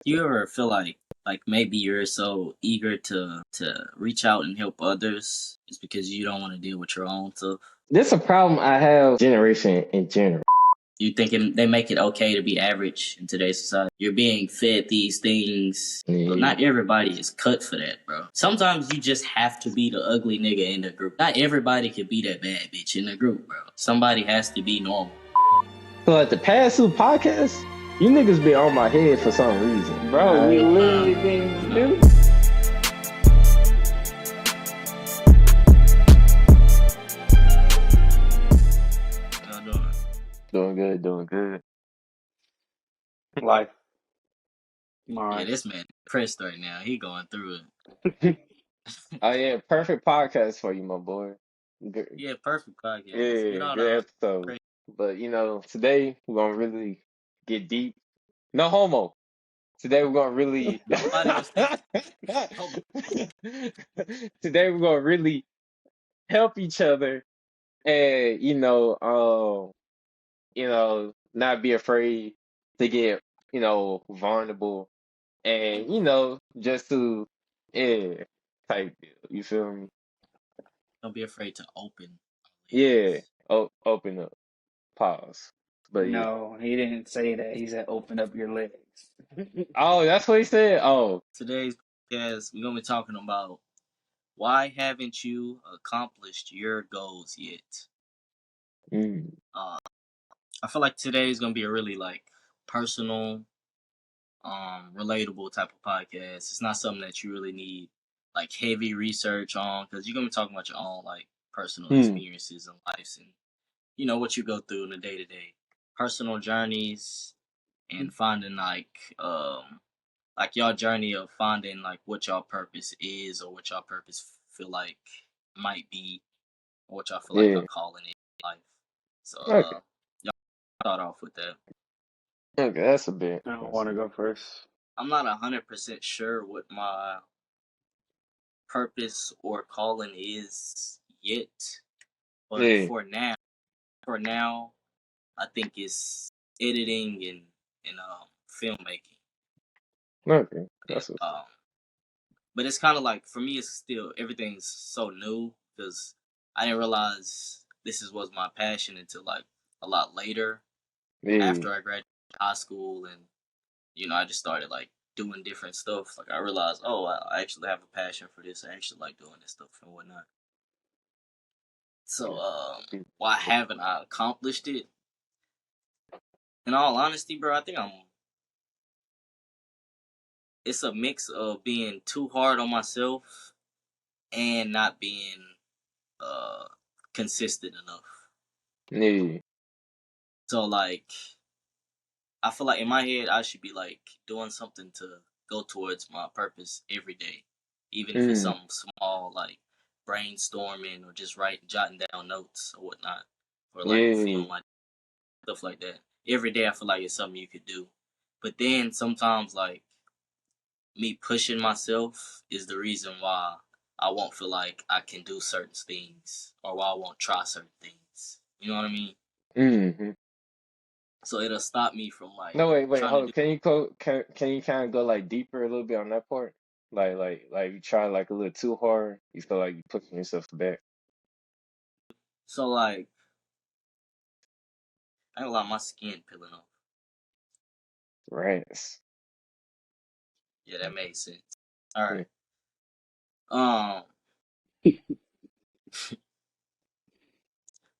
Do you ever feel like maybe you're so eager to reach out and help others is because you don't want to deal with your own stuff? This is a problem I have generation in general. You thinking they make it okay to be average in today's society? You're being fed these things. But Yeah. not everybody is cut for that, bro. Sometimes you just have to be the ugly nigga in the group. Not everybody can be that bad bitch in the group, bro. Somebody has to be normal. So at the past two podcasts, you niggas been on my head for some reason. Bro, we literally didn't do. Y'all doing? Doing good, doing good. Life. I'm Yeah, alright. this man depressed right now. He going through it. Oh yeah, perfect podcast for you, my boy. Good, Yeah, perfect podcast. Get yeah, all good the episode. crazy. But today we're gonna really get deep. No homo. Today we're gonna really Nobody was thinking. Oh, today we're gonna really help each other and not be afraid to get, vulnerable and just to yeah, type deal. You feel me? don't be afraid to open. Yeah. Open up. Pause. But yeah. No, he didn't say that. He said open up your legs. Oh, that's what he said. Oh. Today's podcast, we're gonna be talking about why haven't you accomplished your goals yet? Mm. Uh, I feel like today is gonna be a really like personal, relatable type of podcast. It's not something that you really need like heavy research on because you're gonna be talking about your own like personal Mm. experiences and lives and what you go through in the day to day, personal journeys and finding like your journey of finding like what your purpose is or what your purpose feel like might be or what y'all feel like Yeah. y'all calling it in life. So Okay. y'all start off with that. Okay, that's a bit. I don't That's want a to go bit. first. I'm not 100% sure what my purpose or calling is yet, but Yeah. for now, I think it's editing and filmmaking. Okay. And, That's what's up. but it's kind of like for me, it's still everything's so new because I didn't realize this was my passion until like a lot later Yeah. after I graduated high school and I just started like doing different stuff. Like I realized, oh, I actually have a passion for this. I actually like doing this stuff and whatnot. So, Yeah. why haven't I accomplished it? In all honesty, bro, I think it's a mix of being too hard on myself and not being uh consistent enough. Yeah. So like I feel like in my head I should be like doing something to go towards my purpose every day. Even if it's Mm. something small like brainstorming or just jotting down notes or whatnot. Or like Yeah. film like stuff like that. Every day I feel like it's something you could do. But then sometimes like me pushing myself is the reason why I won't feel like I can do certain things or why I won't try certain things. You know what I mean? Mm-hmm. So it'll stop me from like No, wait, trying to hold on. do. Can you kind of go like deeper a little bit on that part? Like you try like a little too hard, you feel like you pushing yourself back. So like I ain't gonna lie, my skin peeling off. Rats. Yeah, that made sense. All Yeah. right. Um,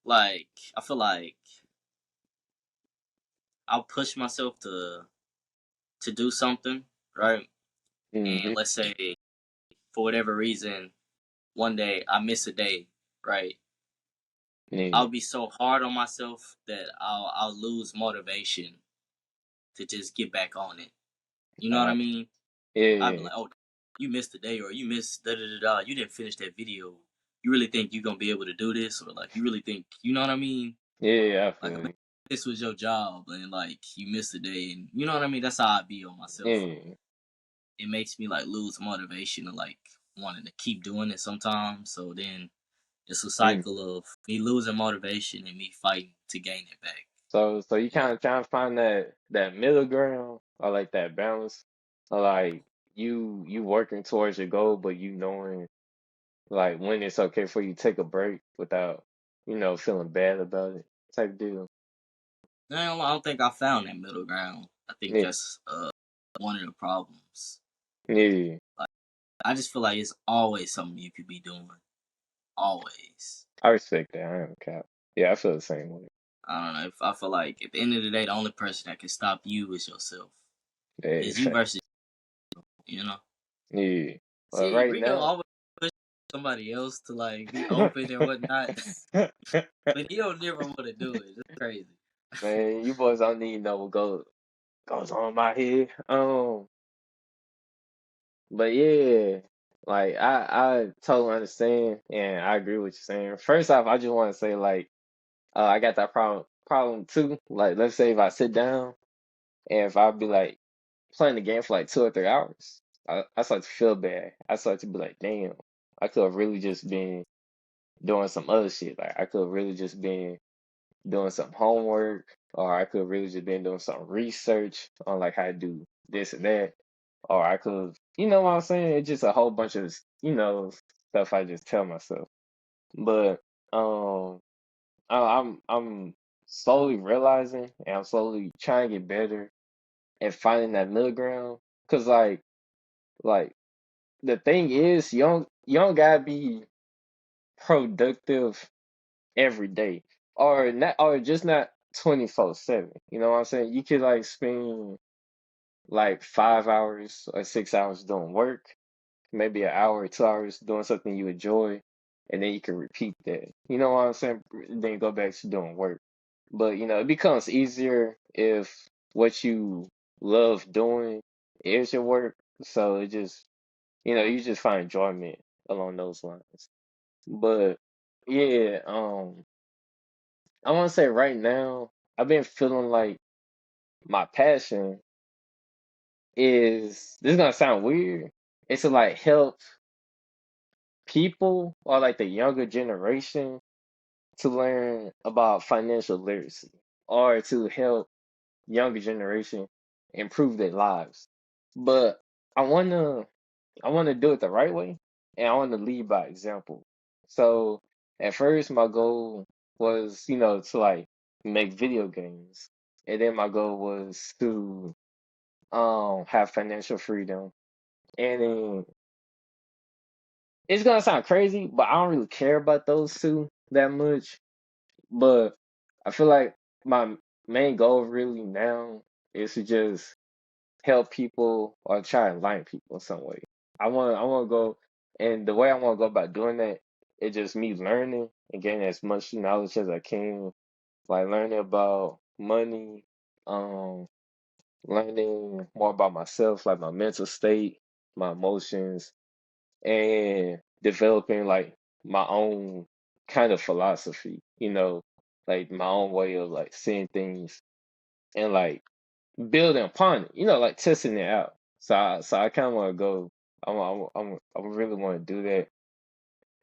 like I feel like I'll push myself to do something, right? And Mm-hmm. let's say for whatever reason, one day I miss a day, right? Yeah. I'll be so hard on myself that I'll lose motivation to just get back on it. You know what I Uh, mean? I'll be yeah. like, oh, you missed a day or you missed da da da da. You didn't finish that video. You really think you're gonna be able to do this, or like you really think you know what I mean? Yeah, I Like feel you. this was your job and like you missed a day, and you know what I mean? That's how I be on myself. Yeah. It makes me like lose motivation and like wanting to keep doing it sometimes. So then it's a Mm. cycle of me losing motivation and me fighting to gain it back. So you You know? kind of trying to find that middle ground or like that balance. Like you working towards your goal, but you knowing like when it's okay for you to take a break without, feeling bad about it type deal. Now, I don't think I found that middle ground. I think Yeah, that's one of the problems. yeah. Like, I just feel like it's always something you could be doing. Always. I respect that. I don't cap. Yeah, I feel the same way. I don't know. If I feel like at the end of the day, the only person that can stop you is yourself. Yeah, Is you fact. versus you know. Yeah. Well, See, right Rico now, always push somebody else to like be open and whatnot, but he don't never want to do it. It's crazy. man, you boys don't need to know what goes on my head. But yeah, like I totally understand and I agree with you saying. First off, I just want to say like I got that problem too. Like let's say if I sit down and if I be like playing the game for like 2 or 3 hours, I start to feel bad. I start to be like, damn, I could have really just been doing some other shit. Like I could have really just been doing some homework, or I could really just been doing some research on like how to do this and that, or I could, you know what I'm saying? It's just a whole bunch of, stuff I just tell myself. But um, I'm slowly realizing, and I'm slowly trying to get better at finding that middle ground. Cause like the thing is, you don't gotta be productive every day, or not, or just not 24/7. You know what I'm saying? You could like spend like 5 hours or 6 hours doing work, maybe an hour or 2 hours doing something you enjoy, and then you can repeat that. You know what I'm saying? Then go back to doing work. But it becomes easier if what you love doing is your work. So it just, you just find enjoyment along those lines. But yeah, I want to say right now, I've been feeling like my passion is, this is gonna sound weird. It's to like help people or like the younger generation to learn about financial literacy or to help younger generation improve their lives. But I wanna I wanna do it the right way and I wanna lead by example. So at first my goal was, to like make video games. And then my goal was to have financial freedom. And then it's gonna sound crazy, but I don't really care about those two that much. But I feel like my main goal really now is to just help people or try and enlighten people in some way. I want to go, and the way I want to go about doing that is just me learning and getting as much knowledge as I can, like learning about money, um, learning more about myself, like my mental state, my emotions, and developing like my own kind of philosophy, like my own way of like seeing things and like building upon it, like testing it out. So I kind of want to go. I really want to do that,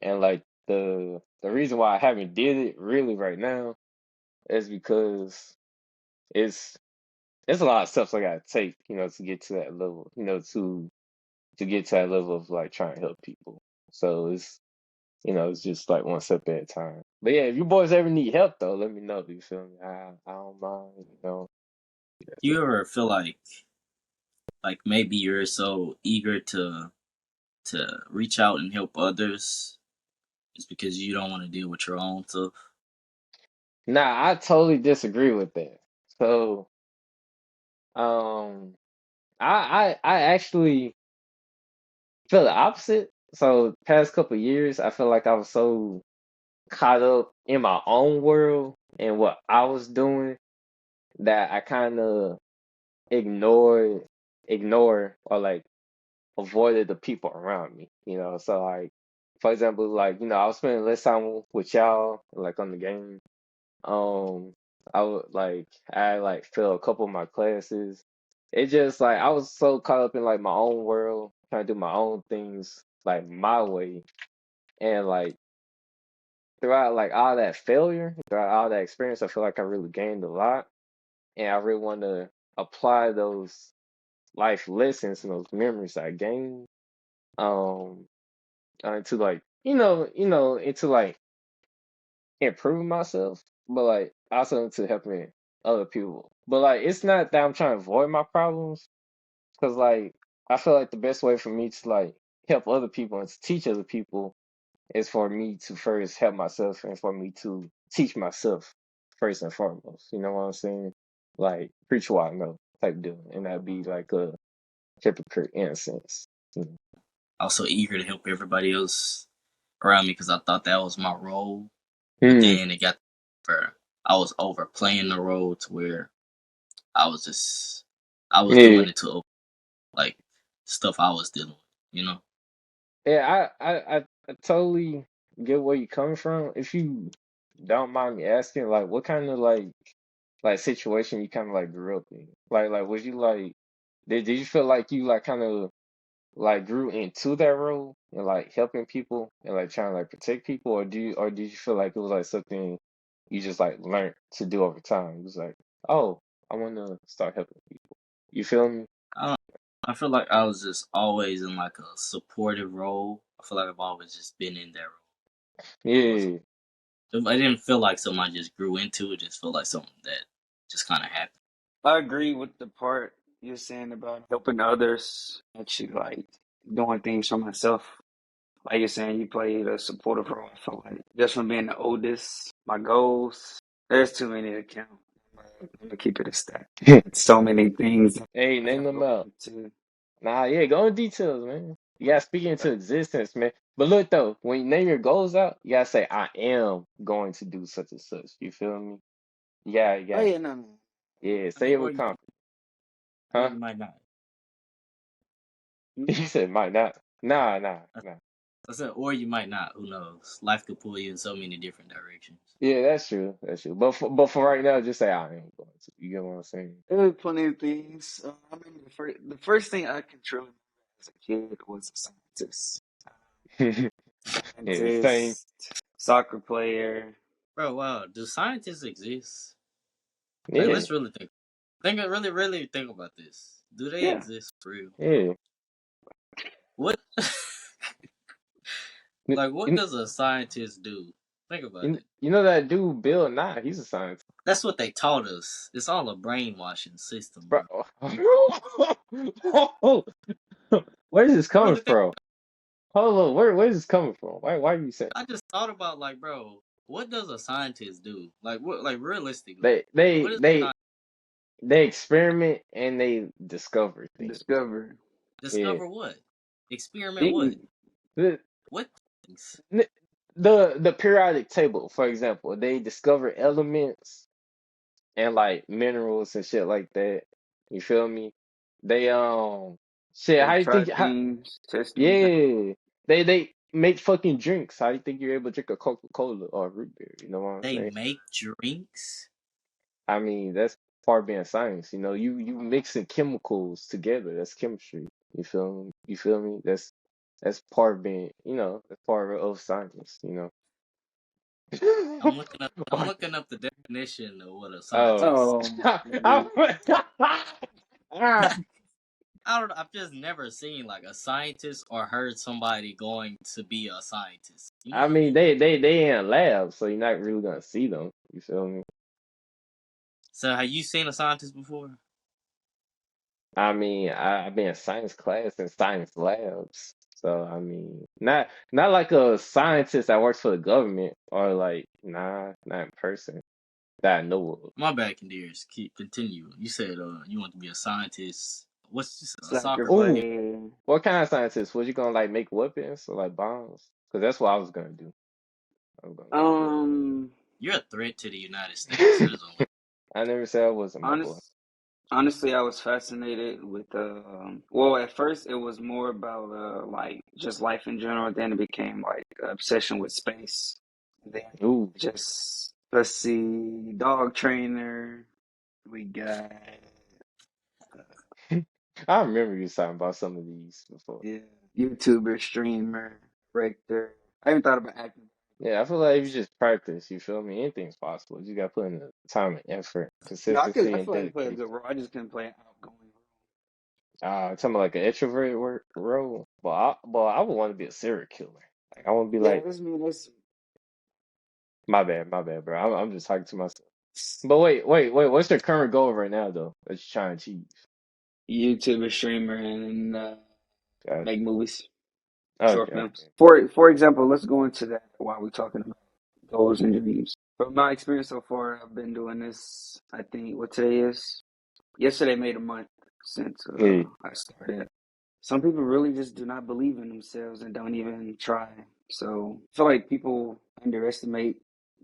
and like the reason why I haven't did it really right now is because it's it's a lot of steps I gotta take, to get to that level, to get to that level of like trying to help people. So it's just like one step at a time. But yeah, if you boys ever need help though, let me know. You feel me? I don't mind, Do you ever feel like maybe you're so eager to reach out and help others just because you don't want to deal with your own stuff? Nah, I totally disagree with that. So, um, I actually feel the opposite. So, past couple years, I feel like I was so caught up in my own world and what I was doing that I kind of ignored, or like avoided the people around me. So like, for example, like I was spending less time with y'all, like on the game. Um, I would like I like failed a couple of my classes. It just like I was so caught up in like my own world, trying to do my own things like my way, and like throughout like all that failure, throughout all that experience, I feel like I really gained a lot, and I really want to apply life lessons and those memories I gained, um, to like into like improving myself, but like also into helping other people. But like it's not that I'm trying to avoid my problems, because like I feel like the best way for me to like help other people and to teach other people is for me to first help myself and for me to teach myself first and foremost. You know what I'm saying? Like preach what I know type deal, and that'd be like a hypocrite in a sense. Also eager to help everybody else around me because I thought that was my role. But Mm, then it got where I was overplaying the role to where I was just I was yeah, doing it to like stuff I was dealing with, you know. yeah. I totally get where you're coming from. If you don't mind me asking, like, what kind of like situation you kind of like grew up in? Like was you like did you feel like you like kind of like grew into that role and like helping people and like trying to like protect people, or did you feel like it was like something you just like learned to do over time? It was like, oh, I want to start helping people. You feel me? I, I feel like I was just always in like a supportive role. I feel like I've always just been in that role. It wasn't. Yeah. I didn't feel like something I just grew into. It just felt like something that just kind of happened. I agree with the part you're saying about helping others, actually like doing things for myself. Like you're saying, you played a supportive role. I feel like just from being the oldest, my goals, there's too many to count. I'm gonna keep it a stack. It's so many things Hey, I name have them going out. into. Nah, yeah, go in details, man. You gotta speak into existence, man. But look though, when you name your goals out, you gotta say, I am going to do such and such. You feel me? Yeah, Oh yeah, yeah, no, no. yeah. I Say mean, it with confidence, or huh? you might not. Hmm? You said might not. Nah, nah, I nah. I said, or you might not. Who knows? Life could pull you in so many different directions. Yeah, that's true. That's true. But for right now, just say I am going to. You get what I'm saying? There were plenty of things. I remember the first thing I can truly remember as a kid was a scientist. Yeah, same. Scientist, soccer player. Bro, wow. Do scientists exist? Like, Yeah, let's really really, really think about this. Do they Yeah. exist for real? yeah. What? You, Like, what you, does a scientist do? Think about it. you know that dude Bill Nye? He's a scientist, That's what they taught us. It's all a brainwashing system, bro. bro. Where is this coming Really think. from? Hold on, where is this coming from? Why are you saying I just thought about like, bro, what does a scientist do? Like, what? Like, realistically, they what they is a they scientist? they experiment and they discover things? Discover. Yeah, Discover what? Experiment what? Thing. the What things? the periodic table, for example, they discover elements and like minerals and shit like that. You feel me? They shit. They How you try think? How things, test things out. yeah? They make fucking drinks. How you think you're able to drink a Coca-Cola or a root beer? You know what I'm They saying? make drinks. I mean, that's part of being science. You know, you mixing chemicals together. That's chemistry. You feel me? You feel me? That's part of being. That's part of science. I'm looking up. I'm Or, looking up the definition of what a oh, scientist. Oh my goodness. Ah, I don't. I've just never seen like a scientist or heard somebody going to be a scientist. You know I what I mean, mean? they in labs, so you're not really gonna see them. You feel me? So, have you seen a scientist before? I mean, I've been in science class and science labs, so I mean, not like a scientist that works for the government or like, nah, not in person that I know of. My bad, Candeers. Keep continue. You said you want to be a scientist. What's this, a Soccer soccer player? Ooh, player. what kind of scientist? Was you gonna like make weapons or like bombs? Because that's what I was gonna do. I was gonna make Um, You're a threat to the United States. weapons. There's a lot. I never said I wasn't, my boy. honest, honestly, I was fascinated with well, at first it was more about like just life in general. Then it became like obsession with space. And then Ooh. just let's see, dog trainer. We got I remember you talking about some of these before. yeah, YouTuber, streamer, rector. I even thought about acting. Yeah, I feel like if you just practice, you feel me? Anything's possible. You gotta put in the time and effort, No, I could. consistency, I and feel like I could play a dedication. good role. I just couldn't play an outgoing role. Talking about like an extrovert work role. But I would want to be a serial killer. Like I want to be Yeah, like, that's me. That's my bad, bro. I'm just talking to myself. But wait. What's your current goal right now, though? That you're trying to achieve? YouTuber, streamer, and Got make movies, short okay, films. okay. For example, let's go into that while we're talking about goals and dreams. From my experience so far, I've been doing this. I think what today is. Yesterday made a month since Yeah. I started. Some people really just do not believe in themselves and don't even try. So I feel like people underestimate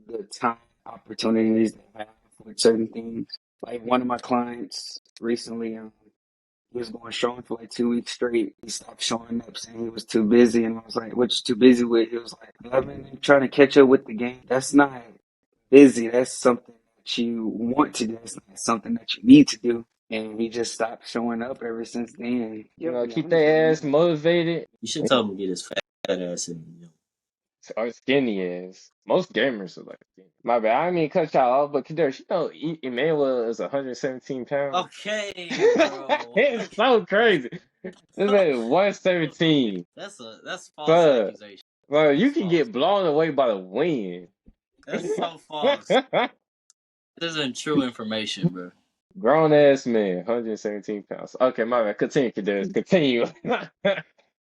the time opportunities they have with certain things. Like one of my clients recently, he was going strong for like 2 weeks straight. He stopped showing up saying he was too busy, and I was like, "What you too busy with?" He was like, "I've been trying to catch up with the game." That's not busy. That's something that you want to do. It's not something that you need to do. And he just stopped showing up ever since then. You have to be Keep honest with their him. ass motivated You should tell him to get his fat ass in the gym. or skinny ass. Most gamers are like skinny. My bad. I didn't mean to cut y'all off, but Kadesh, Emmanuel is 117 pounds. Okay, bro. It's so crazy. This man is 117. That's false But accusation. you That's can false. get blown away by the wind. That's so false. This isn't true information, bro. Grown ass man, 117 pounds. Okay, my bad. Continue, Kadesh. Continue.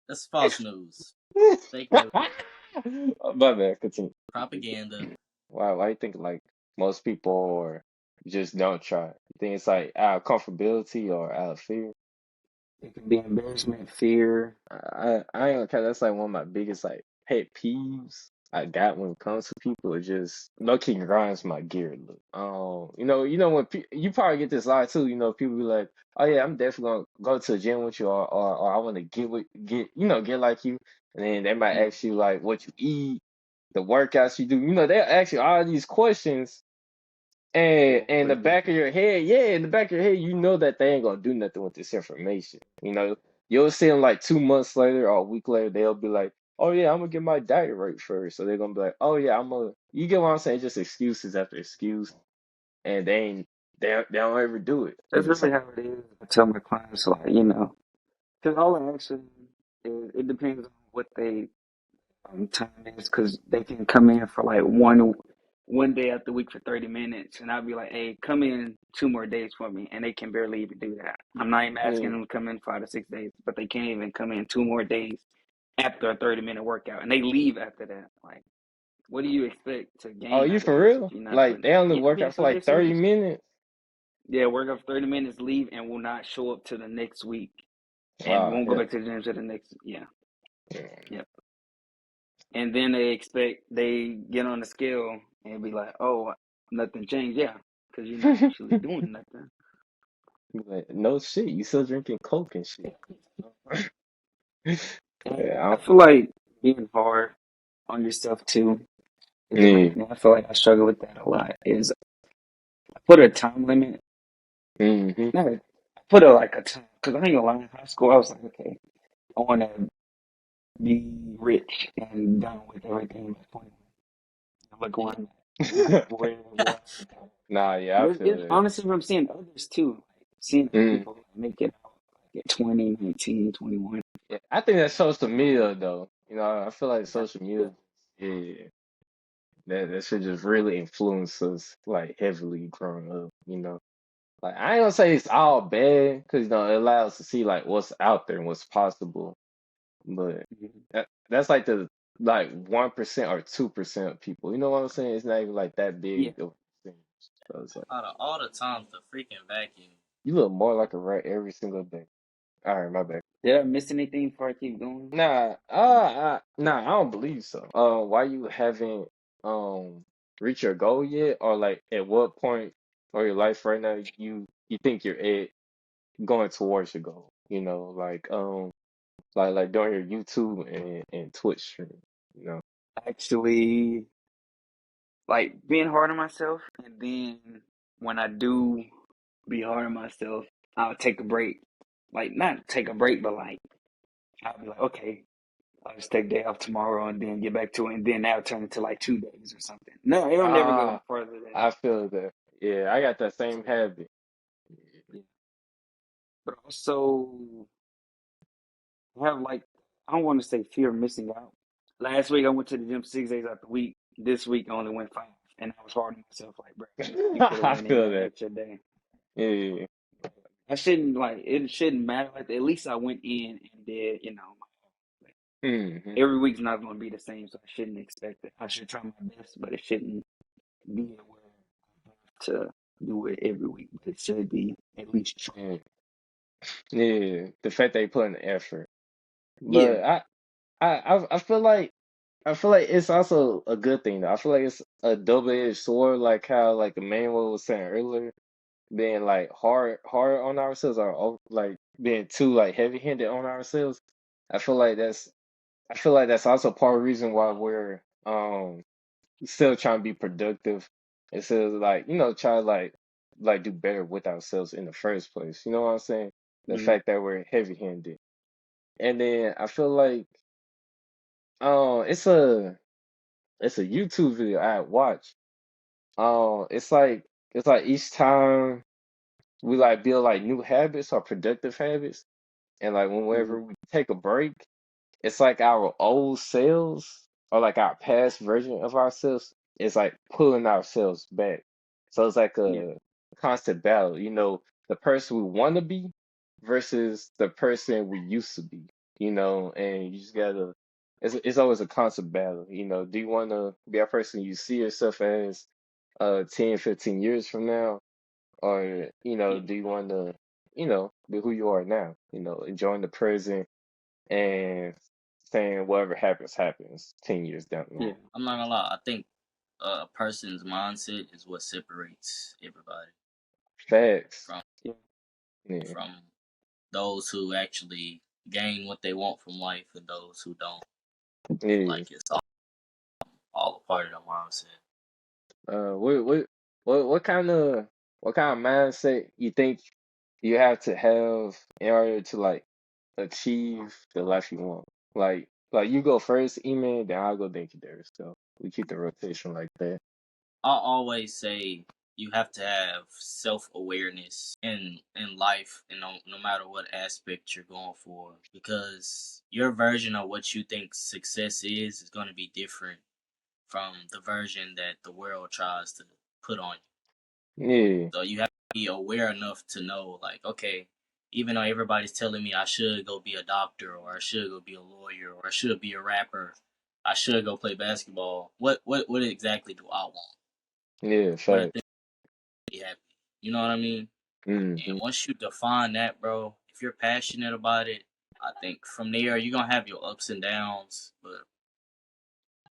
That's false news. Fake news. My bad. Continue. Propaganda. Why you think like most people or just don't try? You think it's like out of comfortability or out of fear? It can be embarrassment, fear. I ain't gonna care. That's like one of my biggest like pet peeves I got when it comes to people. It just low key grinds my gear. Look, when you probably get this a lot too. People be like, "Oh yeah, I'm definitely gonna go to the gym with you," or I want to get like you, and then they might Mm, ask you like what you eat, the workouts you do. They'll ask you all these questions and yeah, in the really good. back of your head, yeah, in the back of your head, you know that they ain't gonna do nothing with this information. You'll see them like 2 months later or a week later, they'll be like, "Oh yeah, I'm gonna get my diet right first." So they're gonna be like, "Oh yeah, I'm gonna." You get what I'm saying? Just excuses after excuse, and they don't ever do it. They That's just really say, how it is. I tell my clients, like, because all I actually is, it depends on what they time is, because they can come in for like one day out the week for 30 minutes, and I'll be like, hey, come in 2 more days for me, and they can barely even do that. I'm not even asking "Yeah." them to come in 5 to 6 days, but they can't even come in 2 more days after a 30-minute workout, and they leave after that. Like, what do you expect to Oh, gain you out of for this if real? you're not Like putting? they only Yeah, I'm work being out for so dead like 30 serious. minutes? Yeah, work up 30 minutes, leave, and will not show up to the next week, and Oh won't go hell. back to the gym to the next. Yeah, Yeah. yeah. And then they get on the scale and be like, "Oh, nothing changed." Yeah, because you're not actually doing nothing. Like, no shit, you still drinking Coke and shit. And Yeah, I feel like being hard on yourself too is a main yeah. thing. I feel like I struggle with that a lot. Is I put a time limit. Mm-hmm. Not a, I put a like a time, because I ain't gonna lie. In high school, I was like, okay, I want to be rich and done with everything by 21. Look where I'm at. Where I'm at. Nah, yeah, I But feel it's that. honestly from seeing others too, like seeing other Mm. people make it out like at 20, 19, 21. Yeah, I think that's social media though. I feel like Yeah, social yeah, media, yeah, that should just really influence us like heavily growing up. Like I ain't gonna say it's all bad because it allows us to see like what's out there and what's possible, but mhm, that's like the like 1% or 2% of people. You know what I'm saying? It's not even like that yeah. big of a thing. So it's like Out of all the times the freaking vacuum. you look more like a rat every single day. All right, my bad. Did I miss anything before I keep going? Nah, I don't believe so. Why you haven't um reached your goal yet, or like at what point of your life right now you think you're at going towards your goal? Like doing your YouTube and Twitch stream. You know. Actually, like being hard on myself, and then when I do be hard on myself, I'll take a break. Like not take a break, but like I'll be like, okay, I'll just take a day off tomorrow and then get back to it, and then that'll turn into like 2 days or something. No, it'll never go Ah, further than I feel that. Yeah, I got that same habit. yeah. but also have like I don't want to say fear of missing out. Last week I went to the gym 6 days out the week. This week I only went 5, and I was hard on myself. Like, bro, you could have I went in feel that that. extra day. Yeah. I shouldn't like it. Shouldn't matter. Like, at least I went in and did. Like, Mm-hmm. every week's not going to be the same, so I shouldn't expect it. I should try my best, but it shouldn't be aware to do it every week. But it should be at least try. Yeah. Yeah. The fact they put in the effort. Yeah, But I feel like it's also a good thing though. I feel like it's a double-edged sword, like how like Emmanuel was saying earlier, being like hard on ourselves or like being too like heavy-handed on ourselves. I feel like that's also part of the reason why we're still trying to be productive instead of like, try to like do better with ourselves in the first place. You know what I'm saying? The mm-hmm. fact that we're heavy-handed. And then I feel like it's a YouTube video I watch. It's like each time we like build like new habits or productive habits, and like Mm-hmm. whenever we take a break, it's like our old selves or like our past version of ourselves is like pulling ourselves back. So it's like Yeah, a constant battle, the person we want to be versus the person we used to be, and you just gotta, it's always a constant battle, do you want to be a person you see yourself as 10, 15 years from now? Or, yeah, do you want to, be who you are now, enjoying the present and saying whatever happens, happens 10 years down the yeah, line. I'm not gonna lie. I think a person's mindset is what separates everybody Facts. from yeah, Yeah, from those who actually gain what they want from life and those who don't. I feel yeah. like it's all a part of the mindset. What kind of mindset you think you have to have in order to like achieve the life you want? Like you go first, Eman, then I'll go then Kadarius. So we keep the rotation like that. I always say you have to have self awareness in life, and no matter what aspect you're going for, because your version of what you think success is going to be different from the version that the world tries to put on you. Yeah, So you have to be aware enough to know, like, okay, even though everybody's telling me I should go be a doctor, or I should go be a lawyer, or I should be a rapper, I should go play basketball. What exactly do I want? yeah, What are things facts. that make me happy? You know what I mean? And Mm-hmm. once you define that, bro, if you're passionate about it, I think from there you're gonna have your ups and downs, but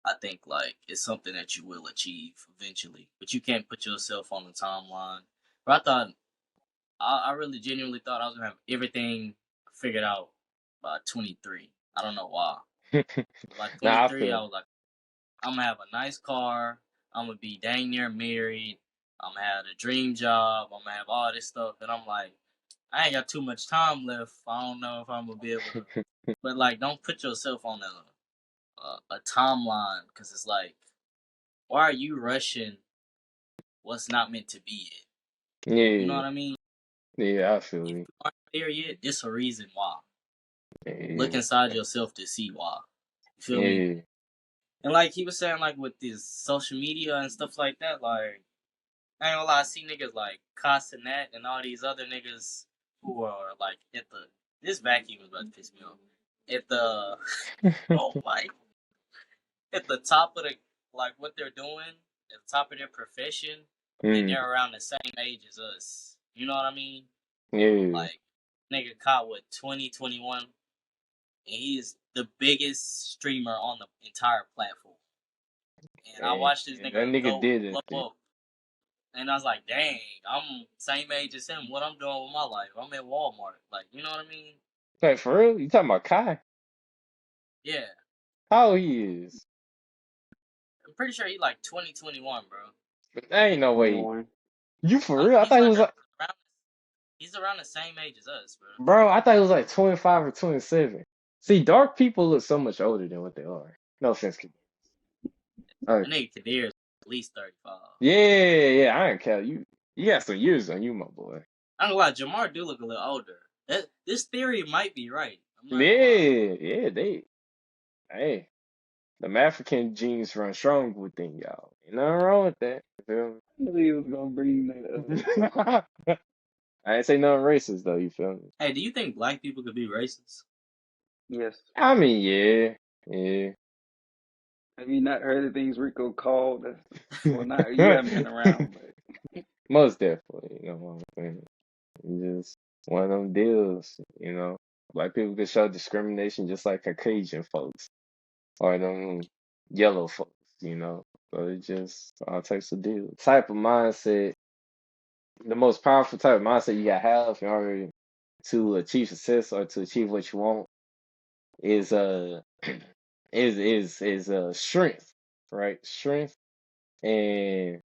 I think like it's something that you will achieve eventually. But you can't put yourself on the timeline. But I really genuinely thought I was gonna have everything figured out by 23. I don't know why. But by Nah, I 23, feel I was like, I'm gonna have a nice car. I'm gonna be dang near married. I'm gonna have a dream job. I'm gonna have all this stuff, and I'm like, I ain't got too much time left. I don't know if I'm gonna be able to. But like, don't put yourself on a timeline, because it's like, why are you rushing what's not meant to be yet? You know yeah, what I mean? yeah, I feel If you. you aren't there yet, it's a reason why. Look Yeah, inside yourself to see why. You feel me? yeah, And like he was saying, like with this social media and stuff like that, like I ain't gonna lie, I see niggas like Castanet and all these other niggas who are like at the this vacuum is about to piss me off. At the oh my at the top of the like what they're doing, at the top of their profession, and mm, they're around the same age as us. You know what I mean? yeah. Like nigga caught with 2021, and he is the biggest streamer on the entire platform. And I And watched this that nigga nigga go did blow it. Then. up. And I was like, dang, I'm same age as him. What I'm doing with my life? I'm at Walmart. Like, you know what I mean? Like for real? You talking about Kai? Yeah. How old he is? I'm pretty sure he like 2021, bro. But there ain't no way. 21. You for real? I thought He's he like was like, around he's around the same age as us, bro. bro. I thought he was like 25 or 27. See, dark people look so much older than what they are. No offense, kid. That nigga Kadir is at least 35. Yeah, yeah. I ain't care. You got some years on you, my boy. I'm gonna lie, Jamar do look a little older. This theory might be right. I'm not gonna lie. Yeah, yeah, hey, the African genes run strong within y'all. Ain't nothing wrong with that. You feel I knew he was gonna bring that me? I ain't say nothing racist though. You feel me? Hey, do you think black people could be racist? Yes. I mean, yeah, yeah. Have you not heard the things Rico called? Well, not you haven't been around, but Most definitely. You know what I'm saying? It's just one of them deals. Black people can show discrimination just like Caucasian folks or them yellow folks. So it's just all types of deals. Type of mindset, the most powerful type of mindset you gotta have in order to achieve success or to achieve what you want is strength, right? Strength and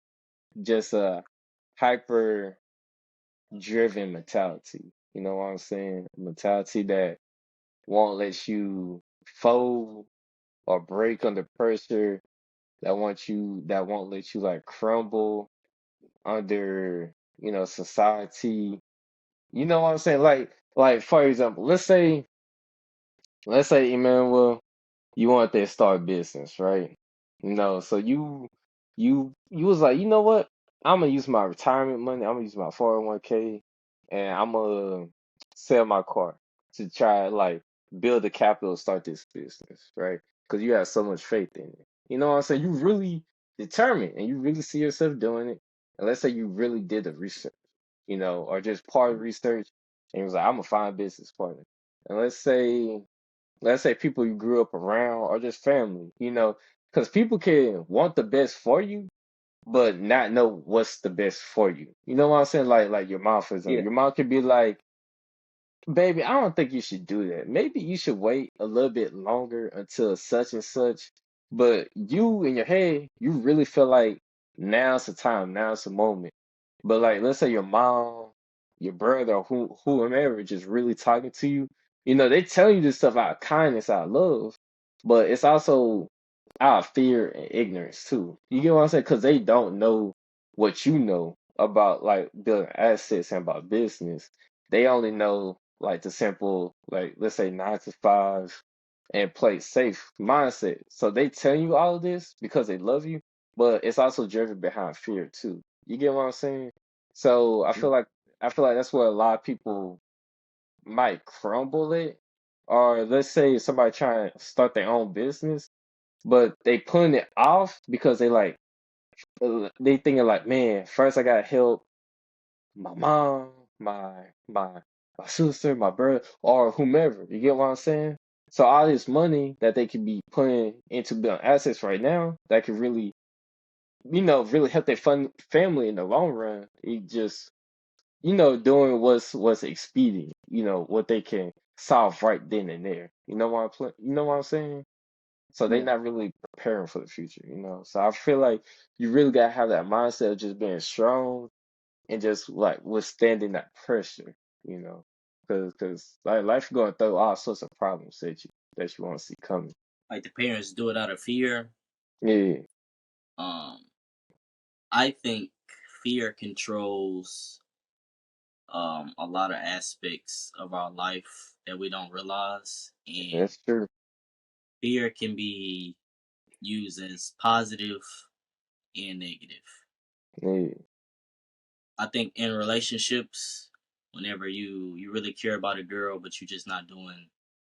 just a hyper driven mentality. You know what I'm saying? Mentality that won't let you fold or break under pressure, that won't let you like crumble under, society. You know what I'm saying? Like for example, let's say Emmanuel, you want to start business, right? So you was like, you know what? I'm gonna use my retirement money. I'm gonna use my 401k, and I'm gonna sell my car to try like build the capital to start this business, right? Because you have so much faith in it. You know what I'm saying? You really determined, and you really see yourself doing it. And let's say you really did the research, or just part of research, and it was like, I'm gonna find a business partner. And let's say people you grew up around or just family, because people can want the best for you, but not know what's the best for you. You know what I'm saying? Like your mom, for example. yeah, Your mom could be like, baby, I don't think you should do that. Maybe you should wait a little bit longer until such and such. But you in your head, you really feel like now's the time, now's the moment. But like, let's say your mom, your brother, or whomever just really talking to you, they tell you this stuff out of kindness, out of love, but it's also out of fear and ignorance too. You get what I'm saying? Because they don't know what you know about like building assets and about business. They only know like the simple, like let's say 9 to 5 and play safe mindset. So they tell you all of this because they love you, but it's also driven behind fear too. You get what I'm saying? So I feel like that's where a lot of people might crumble it. Or let's say somebody trying to start their own business, but they putting it off because they thinking like, man, first I gotta help my mom, my sister, my brother, or whomever. You get what I'm saying? So all this money that they could be putting into building assets right now that could really, really help their family in the long run. It just, doing what's expedient, what they can solve right then and there. You know what I'm saying? So they're yeah, not really preparing for the future, So I feel like you really gotta have that mindset of just being strong and just like withstanding that pressure, you know, because like life going through all sorts of problems that you want to see coming. Like the parents do it out of fear. Yeah, Um, I think fear controls a lot of aspects of our life that we don't realize, and that's true. fear can be used as positive and negative. Yeah, I think in relationships, whenever you really care about a girl, but you're just not doing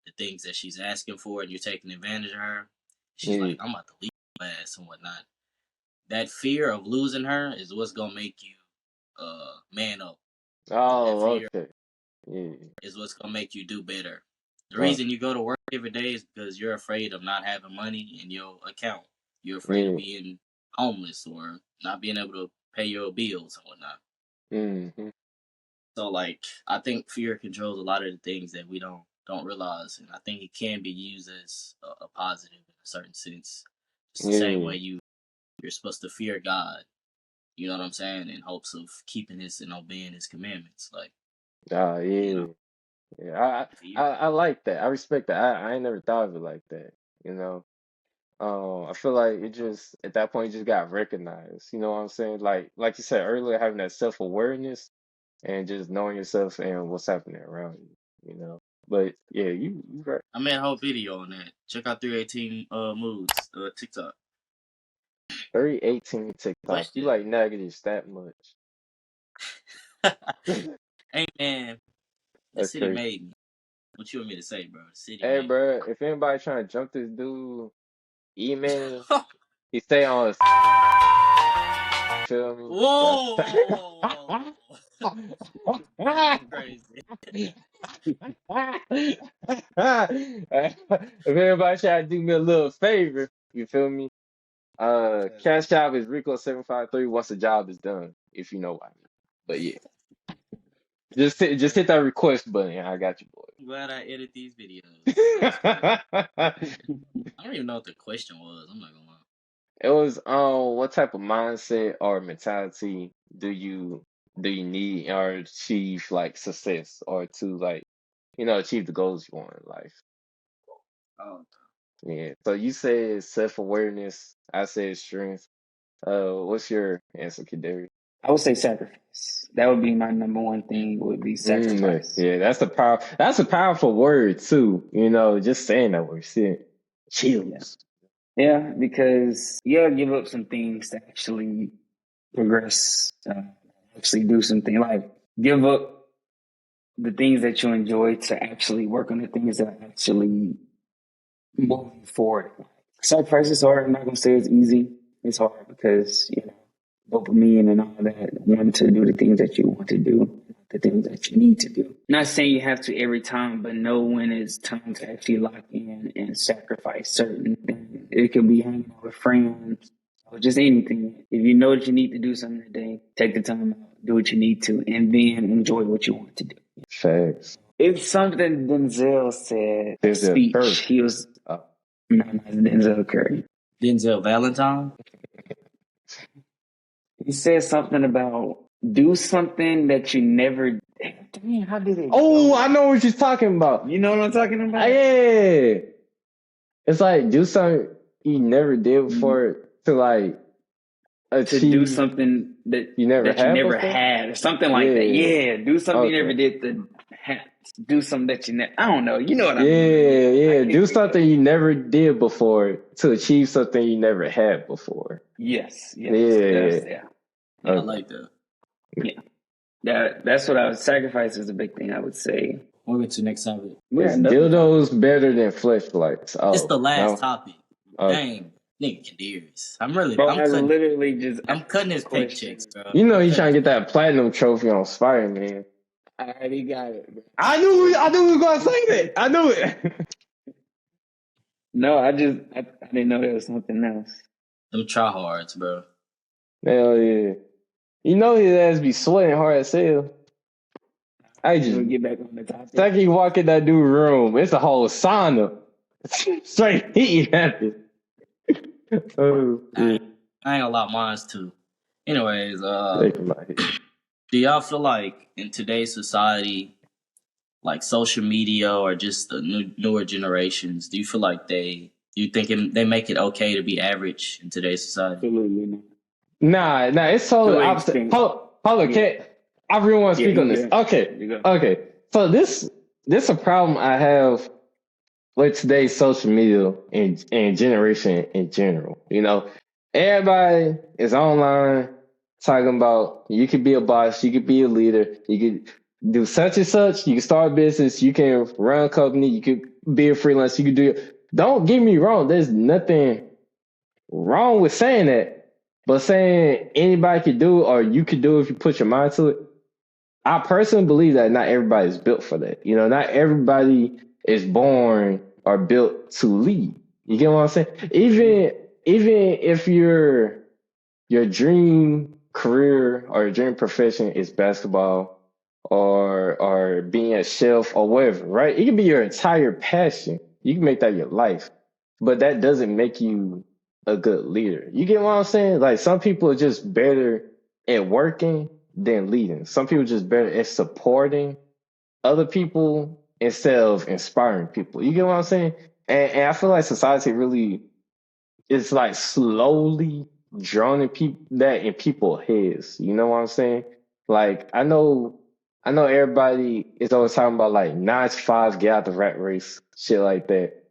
the things that she's asking for, and you're taking advantage of her, she's yeah. like, "I'm about to leave your ass" and whatnot. That fear of losing her is what's gonna make you man up. That Oh, fear okay. Yeah, is what's gonna make you do better. The okay. reason you go to work every day is because you're afraid of not having money in your account. You're afraid of Yeah. being homeless or not being able to pay your bills and whatnot. Mm-hmm. So like I think fear controls a lot of the things that we don't realize, and I think it can be used as a positive in a certain sense. Just the same Yeah. way you're supposed to fear God. You know what I'm saying? In hopes of keeping His and obeying His commandments. Like Ah, you know, yeah. Yeah. if you I like that. I respect that. I ain't never thought of it like that. You know. I feel like it just at that point it just got recognized. You know what I'm saying? Like you said earlier, having that self-awareness. and just knowing yourself and what's happening around you, you know. But yeah, you right. I made a whole video on that. Check out 318 moods TikTok. 318 TikTok. You Question. like negatives that much. Hey man, the That's city crazy. made me. What you want me to say, bro? The city Hey, made me. bro, if anybody trying to jump this dude, email him. He stay on his, feel me? But Whoa! That's crazy. if anybody try to do me a little favor, you feel me? Cash App is Rico753 once the job is done, if you know what I mean. But yeah, just hit that request button. And I got you, Glad I edit these videos. That's crazy. boy. I don't even know what the question was. I'm not gonna lie. It was what type of mindset or mentality do you need in order to achieve like success or to like achieve the goals you want in life? Oh, Yeah. So you said self-awareness, I said strength. What's your answer, Kadari? I would say sacrifice. That would be my number one thing. Would be sacrifice. Yeah, that's a powerful word too. Just saying that word, shit, Yeah, chills. yeah, because you gotta give up some things to actually progress. Actually do something like give up the things that you enjoy to actually work on the things that actually move you forward. Sacrifice is hard. I'm not gonna say it's easy. It's hard because dopamine and all that, wanting to do the things that you want to do, the things that you need to do. Not saying you have to every time, but know when it's time to actually lock in and sacrifice certain things. It could be hanging out with friends or just anything. If you know that you need to do something today, take the time out, do what you need to, and then enjoy what you want to do. Facts. It's something Denzel said, a There's a speech. curve. He was, no, not Denzel Curry. Denzel Valentine. He said something about do something that you never. Damn, how did it Oh, go? I know what you're talking about. You know what I'm talking about? Yeah. It's like do something you never did before to like To do achieve something that you never you had never before. had, or something like that. Yeah. Yeah, do something you never Okay. did to do something that you never. I don't know. You know what I mean? But Yeah, yeah, I yeah. can't Do think of something it. you never did before to achieve something you never had before. Yes, Yeah. yeah, I Okay. like that. yeah. That's what I would sacrifice is a big thing. I would say. Moving to next topic. We got Is another topic. dildos better than fleshlights? It's Oh, the last no. topic. Okay. Dang, nigga Kadarius. Bro, I literally just I'm asked cutting a his paychecks, question. bro. You know I'm he's cutting trying his to get pay. that platinum trophy on Spider-Man. I already got it, bro. I knew we were gonna say that. I knew it. No, I didn't know there was something else. Them tryhards, bro. Hell yeah. You know his ass be sweating hard as hell. I We'll just get back on the topic. second you walk in that dude room, it's a whole sauna. Straight heat happens. Oh I shit. ain't gonna lie, mine's too. Anyways, Shaking my head. do y'all feel like in today's society, like social media or just the newer generations, do you feel like they make it okay to be average in today's society? Absolutely not. Nah, it's totally To an opposite. extent. Hold on, Yeah. I really want to Yeah, speak on you this. good. Okay. You go. Okay. So this a problem I have with today's social media and generation in general. Everybody is online talking about you could be a boss, you could be a leader, you could do such and such, you can start a business, you can run a company, you could be a freelance, you could do it. Don't get me wrong, there's nothing wrong with saying that, but saying anybody could do it or you could do it if you put your mind to it. I personally believe that not everybody is built for that. Not everybody is born or built to lead. You get what I'm saying? Even if your dream career or your dream profession is basketball or being a chef or whatever, right? It can be your entire passion. You can make that your life, but that doesn't make you a good leader. You get what I'm saying? Like some people are just better at working than leading. Some people are just better at supporting other people instead of inspiring people. You get what I'm saying? And I feel like society really is like slowly drowning people that in people's heads. You know what I'm saying? Like I know I know everybody is always talking about like 9 to 5, get out the rat race, shit like that.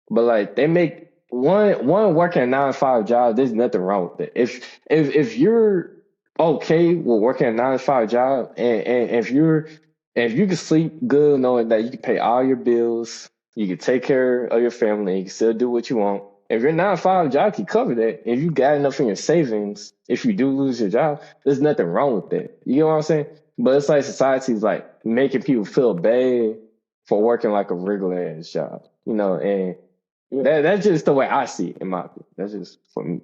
But like they make one working a 9 to 5 job, there's nothing wrong with it. If you're okay with working a 9 to 5 job and if you can sleep good knowing that you can pay all your bills, you can take care of your family, you can still do what you want. If your 9 to 5 job can cover that, if you got enough in your savings, if you do lose your job, there's nothing wrong with that. You know what I'm saying? But it's like society's like making people feel bad for working like a regular ass job, and that's just the way I see it in my opinion. That's just for me.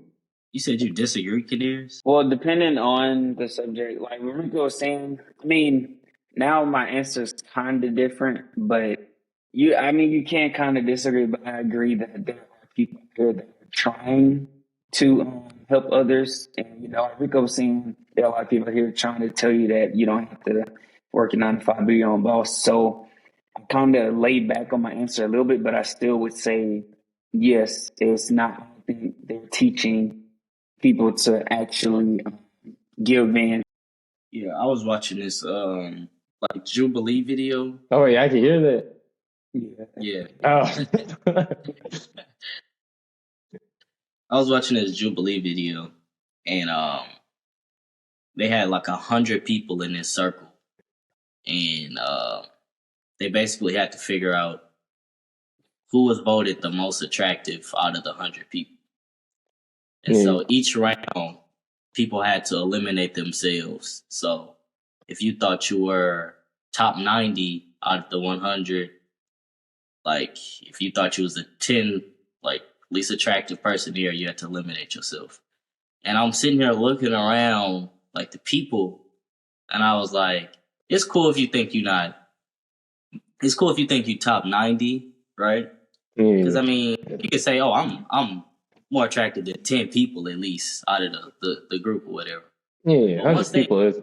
You said you disagree, Kadeers? Well, depending on the subject, like what Rico was saying, I mean, now my answer is kind of different, but I mean, you can't kind of disagree, but I agree that there are people here that are trying to help others. And, like Rico was saying, there are a lot of people here trying to tell you that you don't have to work a 9 to 5, be your own boss. So I kind of laid back on my answer a little bit, but I still would say, yes, it's not, I don't think they're teaching people to actually give in. Yeah, I was watching this like Jubilee video. Oh yeah, I can hear that. Yeah. Yeah. Oh. I was watching this Jubilee video and they had like 100 people in this circle and they basically had to figure out who was voted the most attractive out of the 100 people. And Yeah. so each round, people had to eliminate themselves. So if you thought you were top 90 out of the 100, like if you thought you was the 10 like least attractive person here, you had to eliminate yourself. And I'm sitting here looking around like the people, and I was like, it's cool if you think you're not. It's cool if you think you top 90, right? Because Yeah. I mean, you could say, "Oh, I'm more attracted to 10 people at least out of the group or whatever." Yeah. But 100 people is.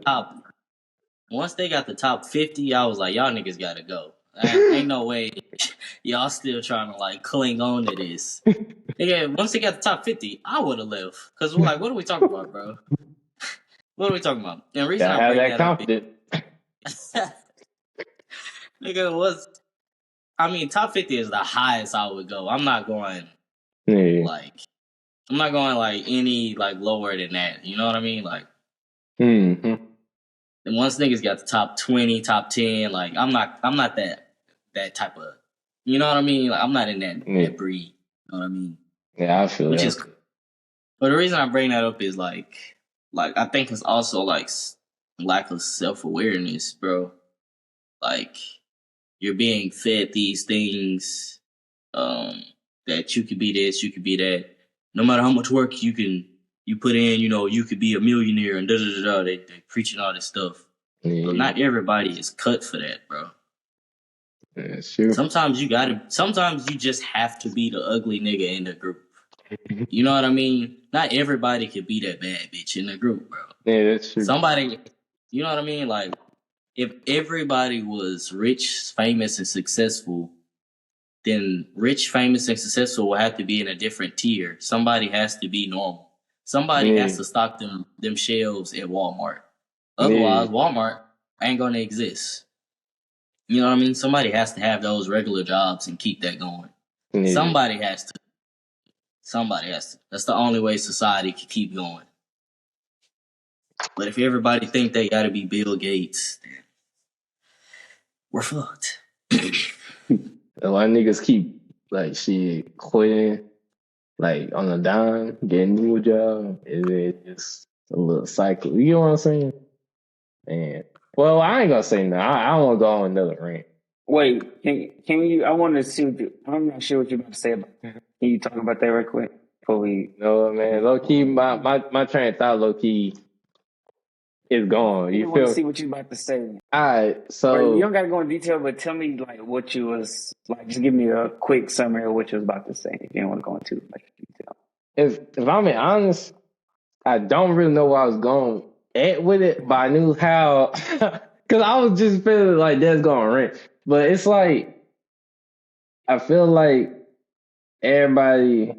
once they got the top 50, I was like, "Y'all niggas gotta go. Ain't no way y'all still trying to like cling on to this." Yeah, once they got the top 50, I would have left. Cause we're like, what are we talking about, bro? What are we talking about? And the reason Gotta I have bring that that up confidence. is, nigga, I mean, top 50 is the highest I would go. Yeah. Like, I'm not going like any like lower than that. You know what I mean? Like, Mm-hmm. and once niggas got the top 20, top 10, like I'm not that type of, you know what I mean? Like, I'm not in Yeah. that breed. You know what I mean? Yeah, I feel Which that. is, but the reason I bring that up is like I think it's also like lack of self awareness, bro. Like you're being fed these things, that you could be this, you could be that. No matter how much work you put in, you could be a millionaire and da da da da. They preaching all this stuff. But Yeah. not everybody is cut for that, bro. That's true. Sometimes you just have to be the ugly nigga in the group. You know what I mean? Not everybody could be that bad bitch in the group, bro. Yeah, that's true. Somebody, you know what I mean? Like, if everybody was rich, famous, and successful, then rich, famous, and successful will have to be in a different tier. Somebody has to be normal. Somebody has Yeah. to stock them shelves at Walmart. Yeah. Otherwise, Walmart ain't gonna exist. You know what I mean? Somebody has to have those regular jobs and keep that going. Yeah. Somebody has to. Somebody has to. That's the only way society can keep going. But if everybody think they gotta be Bill Gates, then we're fucked. A lot of niggas keep like shit quitting like on a dime, getting a new job. It's just a little cycle. You know what I'm saying? And well, I ain't gonna say no. I don't want to go on another rant. Wait, can you? I want to see I'm not sure what you're about to say about that. Can you talk about that real quick before we? No, man. Low key, my train of thought, low key, is gone. I You just want to feel? see what you're about to say. All right. Or you So don't got to go in detail, but tell me like what you was like. Just give me a quick summary of what you was about to say. If you don't want to go into much detail. if I'm being honest, I don't really know where I was going at with it, but I knew how. Because I was just feeling like that's going to rant. But it's like I feel like everybody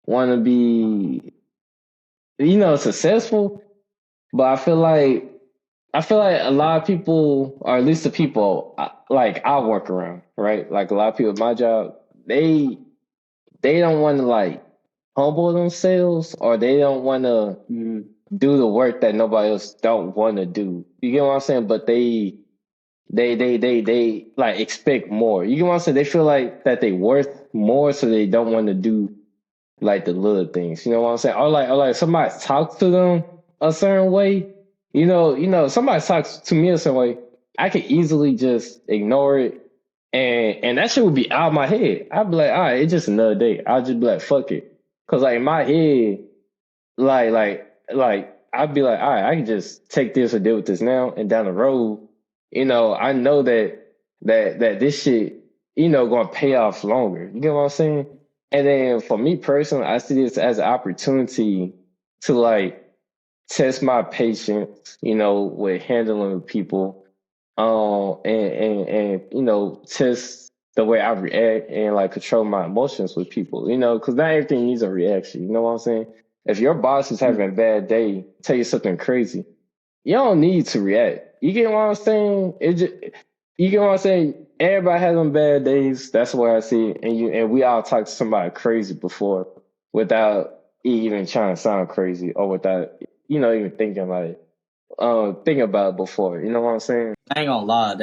want to be, successful, but I feel like I feel like a lot of people, or at least the people like I work around, right? Like a lot of people at my job, they don't want to like humble themselves, or they don't want to Mm, do the work that nobody else don't want to do. You get what I'm saying? But they like expect more. You get what I'm saying? They feel like that they worth more, so they don't want to do like the little things. You know what I'm saying? Or like somebody talks to them a certain way. Somebody talks to me a certain way. I could easily just ignore it, and that shit would be out of my head. I'd be like, all right, it's just another day. I'll just be like, fuck it, cause like in my head, like I'd be like, all right, I can just take this or deal with this now, and down the road, I know that this shit, gonna pay off longer. You get what I'm saying? And then for me personally, I see this as an opportunity to like test my patience, with handling people, and test the way I react and like control my emotions with people, because not everything needs a reaction. You know what I'm saying? If your boss is having mm, a bad day, tell you something crazy, you don't need to react. You get what I'm saying? You get what I'm saying? Everybody has them bad days. That's where I see it. And we all talked to somebody crazy before without even trying to sound crazy, or without even thinking about it before. You know what I'm saying? I ain't gonna lie,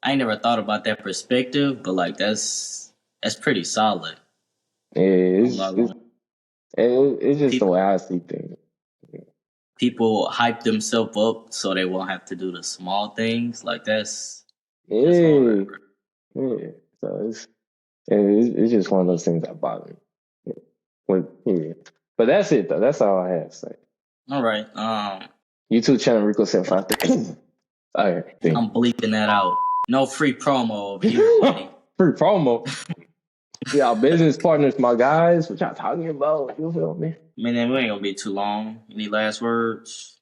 I ain't never thought about that perspective, but like that's pretty solid. Yeah, I'm not gonna. it's just the People way I see things. people hype themselves up so they won't have to do the small things. Like that's hard, Yeah, bro. yeah. So it's just one of those things that bother me. Yeah. Yeah. But that's it though. That's all I have to say. All right. YouTube channel Rico 753. All right, I'm thank bleeping that out. No free promo over here, you. buddy. Free promo. Y'all business partners, my guys. What y'all talking about? You feel me? Man, then we ain't gonna be too long. Any last words?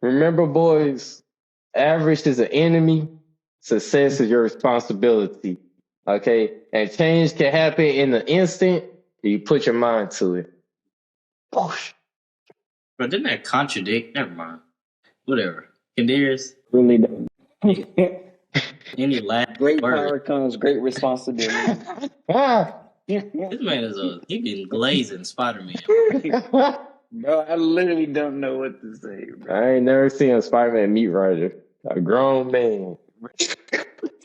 Remember, boys, average is an enemy. Success is your responsibility. Okay? And change can happen in an instant if you put your mind to it. Boosh. But didn't that contradict? Never mind. Whatever. Candeers, really don't. any last Great words? power comes great responsibility. This man he been glazing Spider Man. Bro, I literally don't know what to say, bro. I ain't never seen a Spider-Man meat rider. A grown man.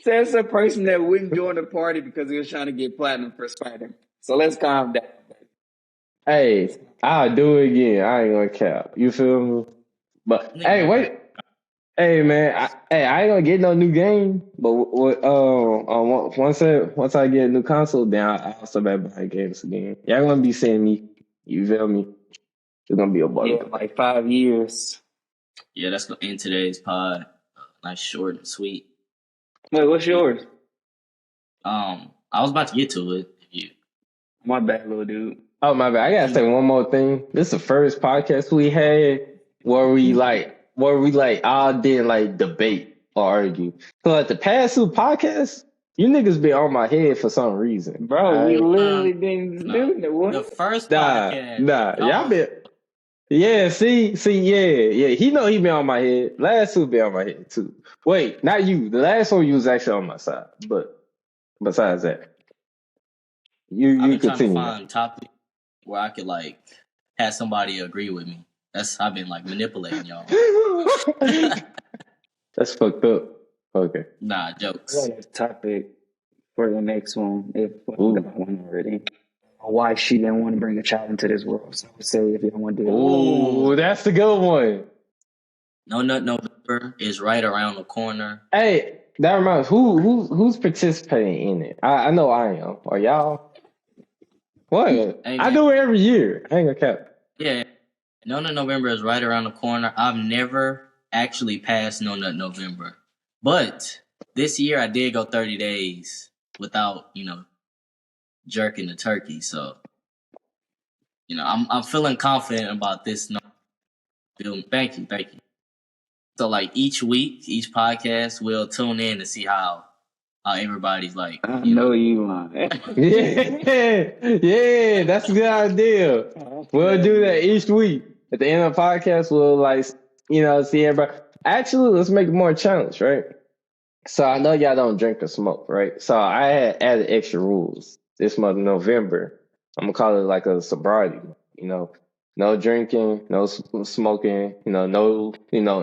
Says a person that wouldn't join the party because he was trying to get platinum for Spider. So let's calm down. Hey, I'll do it again. I ain't gonna cap. You feel me? But Nigga hey, gonna be wait. Hey man, I ain't gonna get no new game. But once I get a new console, then I'll start back buying games again. Y'all gonna be seeing me. You feel me? It's gonna be a Yeah, bug. like 5 years. yeah, that's gonna end today's pod. Nice, short, and sweet. Wait, what's yours? I was about to get to it. If you, My bad, little dude. Oh my bad. I gotta say one more thing. This is the first podcast we had where we all didn't like debate or argue. So like the past two podcasts, you niggas be on my head for some reason. Bro, All we right. literally didn't nah, do that. the What? first Nah, podcast, nah. y'all Y'all was been yeah, see, yeah. He know he been on my head. Last two been on my head too. Wait, not you. The last one you was actually on my side. But besides that, you I've you been trying to continue. find topics where I could like have somebody agree with me. I've been like manipulating y'all. That's fucked up. Okay. Nah, I got jokes. a topic for the next one if I Ooh. got one already. Why she didn't want to bring a child into this world. So I would say if you don't want to do it. Ooh, that's the good one. No Nut November is right around the corner. Hey, that reminds who's participating in it? I know I am. Are y'all? What? Hey I man, do it every year. I ain't gonna cap. yeah, No Nut November is right around the corner. I've never actually passed No Nut November, but this year I did go 30 days without jerking the turkey. So I'm feeling confident about this. No, thank you, thank you. So like each week, each podcast, we'll tune in to see how everybody's like, I know you lying. Yeah, yeah, that's a good idea. We'll do that each week. At the end of the podcast, we'll like see everybody. Actually, let's make it more challenge, right? So I know y'all don't drink or smoke, right? So I had added extra rules this month of November. I'm gonna call it like a sobriety, you know, no drinking, no smoking, no,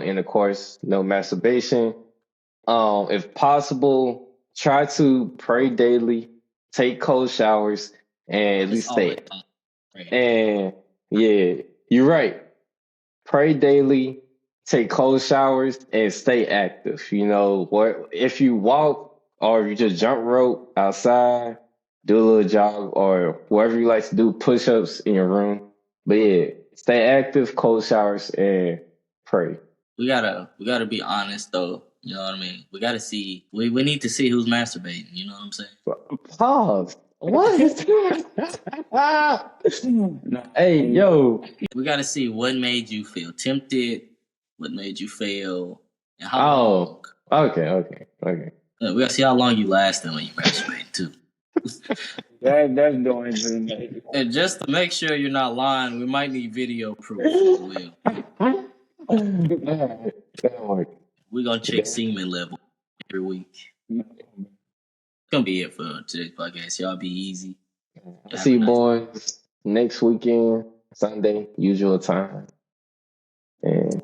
intercourse, no masturbation. If possible, try to pray daily, take cold showers, and at It's least always stay. possible. Right. And yeah, you're right. Pray daily, take cold showers, and stay active. What if you walk or you just jump rope outside, do a little jog or whatever you like to do, push ups in your room. But yeah, stay active, cold showers, and pray. We gotta be honest though. You know what I mean? We need to see who's masturbating. You know what I'm saying? Pause. What? No, Hey, yo. We gotta see what made you feel tempted, what made you fail, and how long. Oh, okay. We gotta see how long you lasted when you masturbate too. that's doing too much. And just to make sure you're not lying, we might need video proof as well. Alright, that worked. We're gonna check semen level every week. Gonna be it for today's podcast. Y'all be easy. I'll Have see a you nice boys next weekend, Sunday, usual time. And